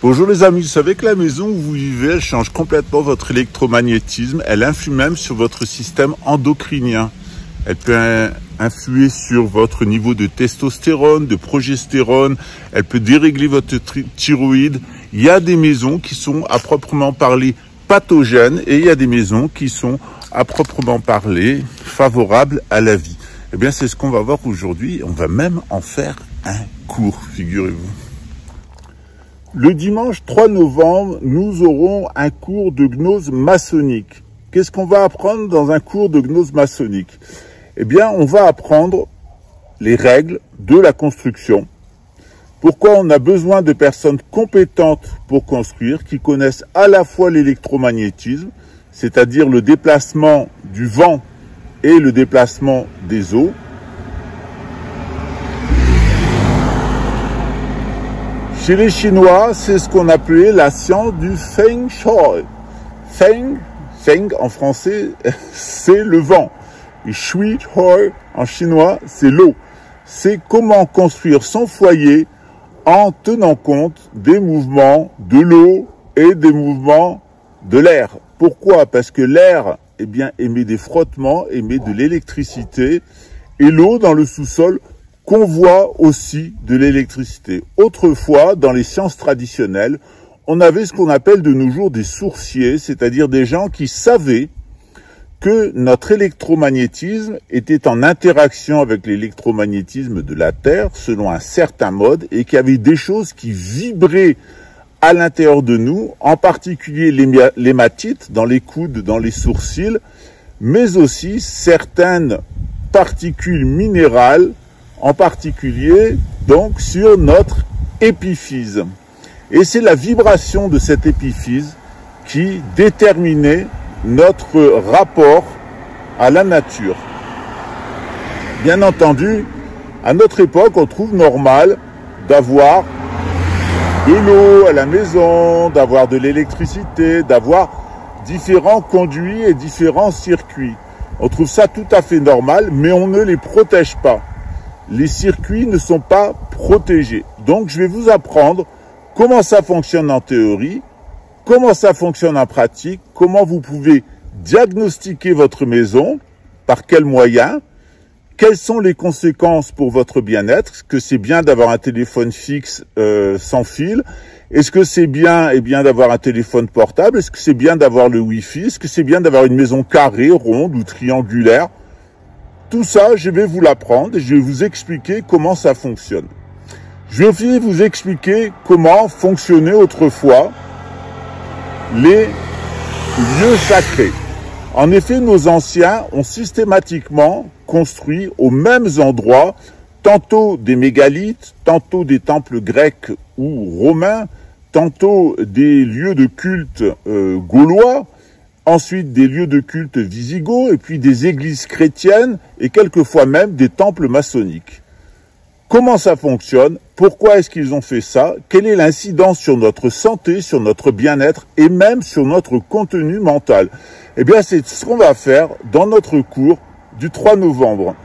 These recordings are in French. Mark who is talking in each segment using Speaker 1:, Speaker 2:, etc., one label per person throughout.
Speaker 1: Bonjour les amis, vous savez que la maison où vous vivez, elle change complètement votre électromagnétisme, elle influe même sur votre système endocrinien. Elle peut influer sur votre niveau de testostérone, de progestérone, elle peut dérégler votre thyroïde. Il y a des maisons qui sont à proprement parler pathogènes et il y a des maisons qui sont à proprement parler favorables à la vie. Eh bien, c'est ce qu'on va voir aujourd'hui. On va même en faire un cours, figurez-vous. Le dimanche 3 novembre, nous aurons un cours de gnose maçonnique. Qu'est-ce qu'on va apprendre dans un cours de gnose maçonnique? Eh bien, on va apprendre les règles de la construction. Pourquoi on a besoin de personnes compétentes pour construire, qui connaissent à la fois l'électromagnétisme, c'est-à-dire le déplacement du vent et le déplacement des eaux. Chez les Chinois, c'est ce qu'on appelait la science du Feng Shui. Feng en français, c'est le vent. Et Shui Hui en chinois, c'est l'eau. C'est comment construire son foyer en tenant compte des mouvements de l'eau et des mouvements de l'air. Pourquoi? Parce que l'air, eh bien, émet des frottements, émet de l'électricité, et l'eau dans le sous-sol convoie aussi de l'électricité. Autrefois, dans les sciences traditionnelles, on avait ce qu'on appelle de nos jours des sourciers, c'est-à-dire des gens qui savaient que notre électromagnétisme était en interaction avec l'électromagnétisme de la Terre, selon un certain mode, et qu'il y avait des choses qui vibraient à l'intérieur de nous, en particulier l'hématite, dans les coudes, dans les sourcils, mais aussi certaines particules minérales, en particulier donc sur notre épiphyse. Et c'est la vibration de cette épiphyse qui déterminait notre rapport à la nature. Bien entendu, à notre époque, on trouve normal d'avoir de l'eau à la maison, d'avoir de l'électricité, d'avoir différents conduits et différents circuits. On trouve ça tout à fait normal, mais on ne les protège pas. Les circuits ne sont pas protégés. Donc, je vais vous apprendre comment ça fonctionne en théorie, comment ça fonctionne en pratique, comment vous pouvez diagnostiquer votre maison, par quels moyens, quelles sont les conséquences pour votre bien-être. Est-ce que c'est bien d'avoir un téléphone fixe sans fil? Est-ce que c'est bien, d'avoir un téléphone portable? Est-ce que c'est bien d'avoir le Wi-Fi? Est-ce que c'est bien d'avoir une maison carrée, ronde ou triangulaire? Tout ça, je vais vous l'apprendre et je vais vous expliquer comment ça fonctionne. Je vais aussi vous expliquer comment fonctionnaient autrefois les lieux sacrés. En effet, nos anciens ont systématiquement construit aux mêmes endroits, tantôt des mégalithes, tantôt des temples grecs ou romains, tantôt des lieux de culte gaulois, ensuite des lieux de culte visigoths, et puis des églises chrétiennes, et quelquefois même des temples maçonniques. Comment ça fonctionne? Pourquoi est-ce qu'ils ont fait ça? Quelle est l'incidence sur notre santé, sur notre bien-être, et même sur notre contenu mental? Eh bien, c'est ce qu'on va faire dans notre cours du 3 novembre.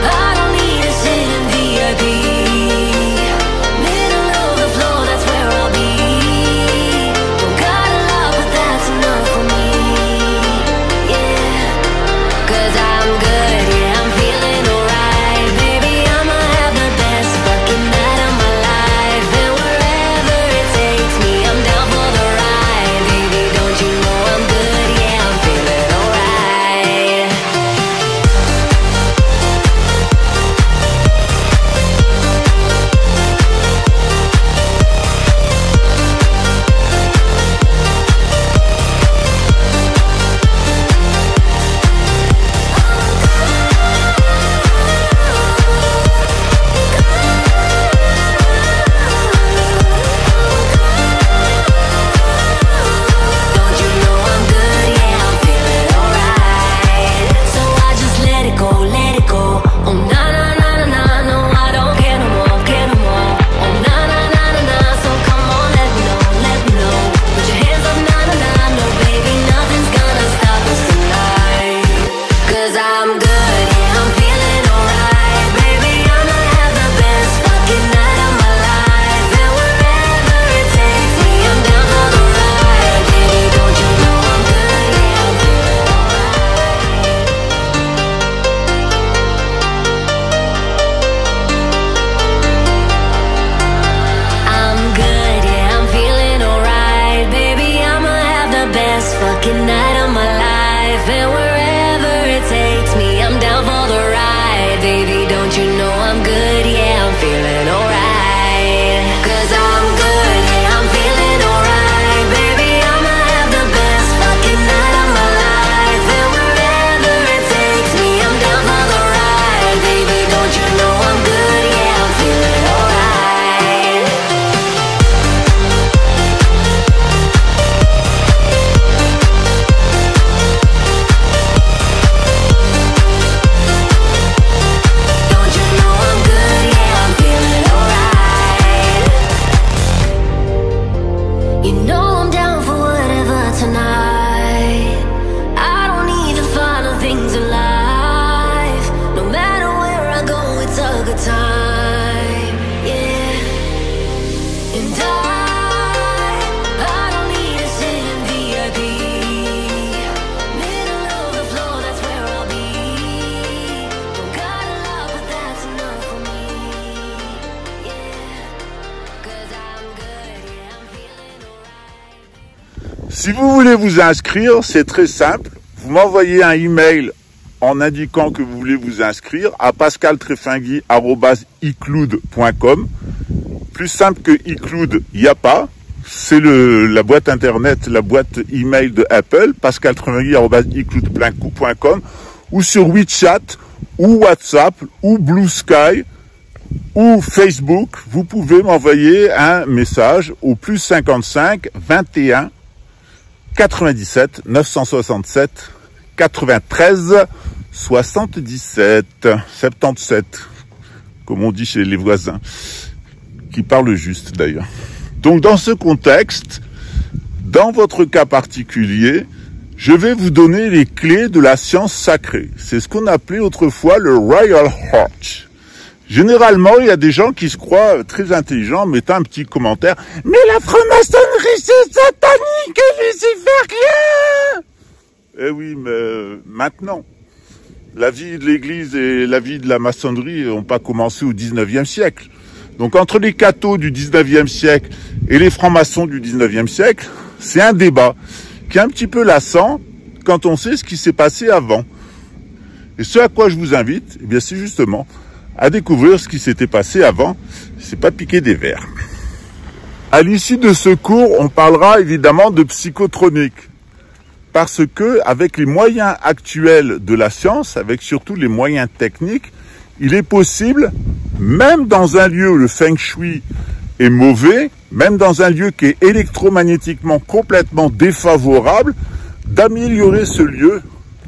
Speaker 2: I don't need to sit in VIP.
Speaker 1: Si vous voulez vous inscrire, c'est très simple. Vous m'envoyez un email en indiquant que vous voulez vous inscrire à pascaltrefingui@icloud.com. Plus simple que iCloud, il n'y a pas. C'est la boîte internet, la boîte email de Apple, pascaltrefingui@icloud.com, ou sur WeChat, ou WhatsApp, ou Blue Sky, ou Facebook. Vous pouvez m'envoyer un message au plus 55 21 97 967 93 77 77, comme on dit chez les voisins, qui parlent juste d'ailleurs. Donc dans ce contexte, dans votre cas particulier, je vais vous donner les clés de la science sacrée. C'est ce qu'on appelait autrefois le Royal Heart. Généralement, il y a des gens qui se croient très intelligents, mettant un petit commentaire. Mais la franc-maçonnerie, c'est satanique et luciférien! Eh oui, mais maintenant, la vie de l'Église et la vie de la maçonnerie n'ont pas commencé au 19e siècle. Donc entre les cathos du 19e siècle et les francs-maçons du 19e siècle, c'est un débat qui est un petit peu lassant quand on sait ce qui s'est passé avant. Et ce à quoi je vous invite, eh bien, c'est justement à découvrir ce qui s'était passé avant. C'est pas piquer des vers. À l'issue de ce cours, on parlera évidemment de psychotronique. Parce que, avec les moyens actuels de la science, avec surtout les moyens techniques, il est possible, même dans un lieu où le feng shui est mauvais, même dans un lieu qui est électromagnétiquement complètement défavorable, d'améliorer ce lieu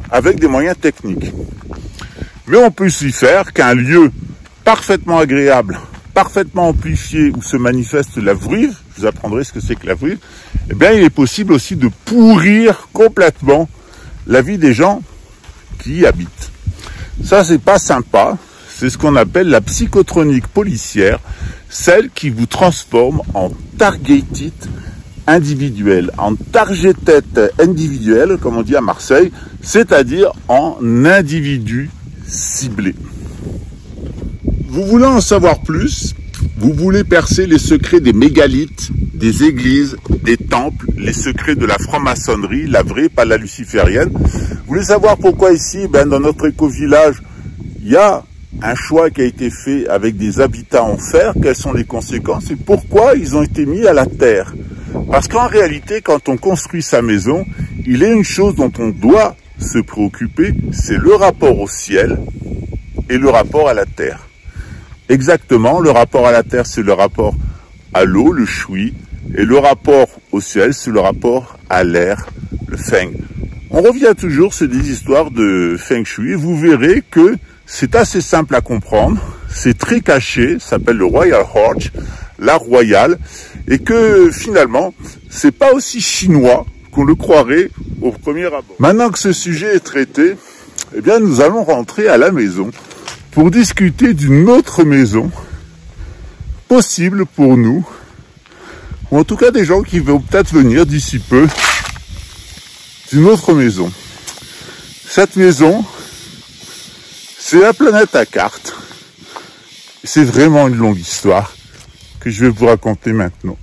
Speaker 1: avec des moyens techniques. Mais on peut s'y faire qu'un lieu parfaitement agréable, parfaitement amplifié, où se manifeste la vruve, je vous apprendrai ce que c'est que la vruve, eh bien il est possible aussi de pourrir complètement la vie des gens qui y habitent. Ça, c'est pas sympa. C'est ce qu'on appelle la psychotronique policière, celle qui vous transforme en targeted individuel, en targeted individuel, comme on dit à Marseille, c'est-à-dire en individu ciblé. Vous voulez en savoir plus? Vous voulez percer les secrets des mégalithes, des églises, des temples, les secrets de la franc-maçonnerie, la vraie, pas la luciférienne. Vous voulez savoir pourquoi ici, dans notre éco-village, il y a un choix qui a été fait avec des habitats en fer, quelles sont les conséquences et pourquoi ils ont été mis à la terre. Parce qu'en réalité, quand on construit sa maison, il y a une chose dont on doit se préoccuper, c'est le rapport au ciel et le rapport à la terre. Exactement, le rapport à la terre, c'est le rapport à l'eau, le shui, et le rapport au ciel, c'est le rapport à l'air, le feng. On revient toujours sur des histoires de feng shui, et vous verrez que c'est assez simple à comprendre, c'est très caché, ça s'appelle le Royal Heart, l'art royal, et que finalement, c'est pas aussi chinois qu'on le croirait au premier abord. Maintenant que ce sujet est traité, eh bien nous allons rentrer à la maison pour discuter d'une autre maison possible pour nous, ou en tout cas des gens qui vont peut-être venir d'ici peu, d'une autre maison. Cette maison, c'est la planète à cartes. C'est vraiment une longue histoire que je vais vous raconter maintenant.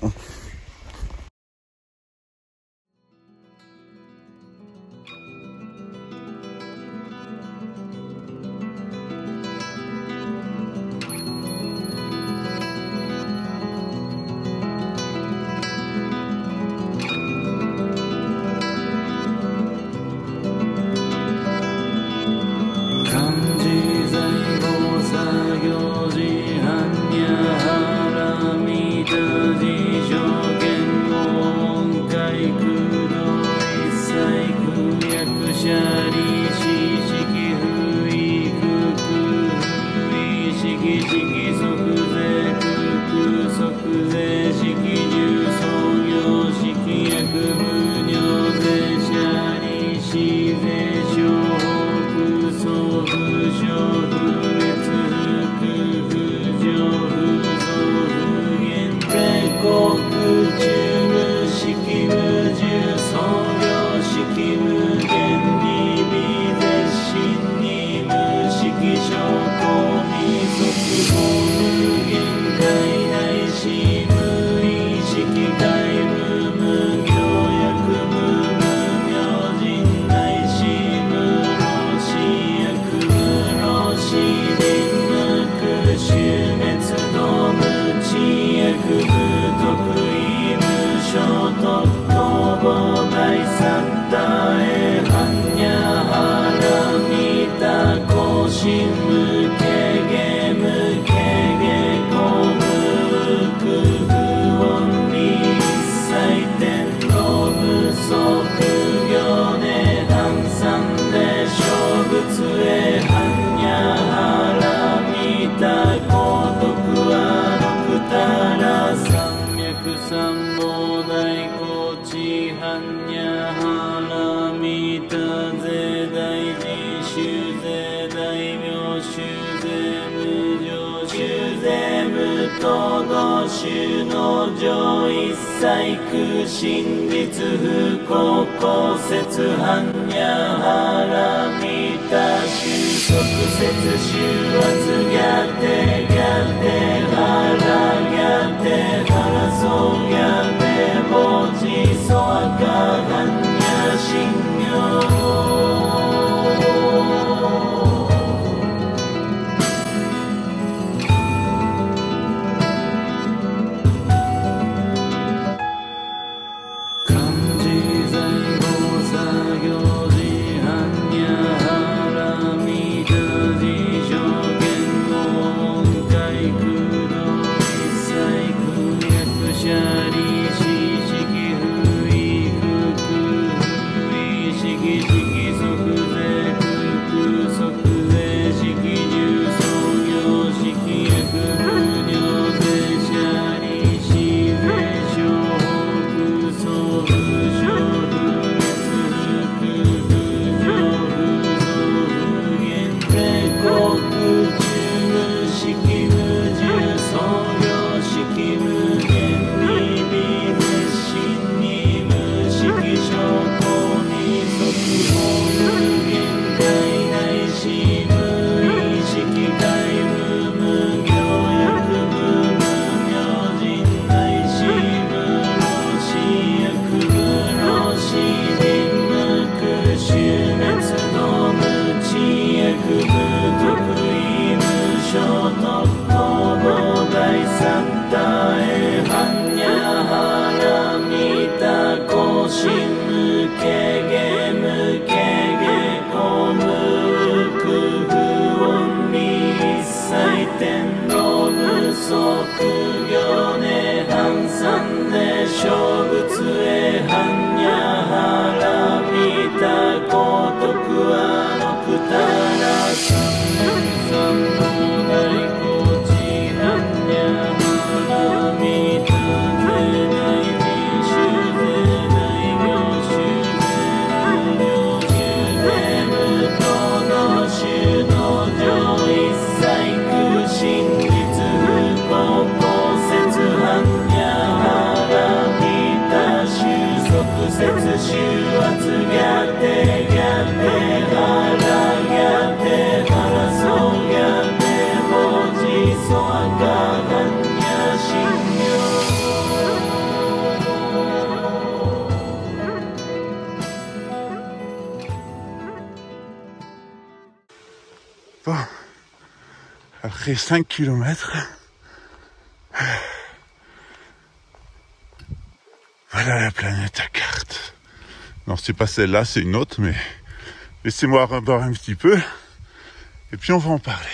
Speaker 2: Show me と同種の上一切空真実不幸公説般若腹見た収束説収圧やてやて腹やて腹そうやて文字そわか般若心経
Speaker 1: Bon, après 5 km, voilà la planète à carte. Non, c'est pas celle-là, c'est une autre, mais laissez-moi voir un petit peu, et puis on va en parler.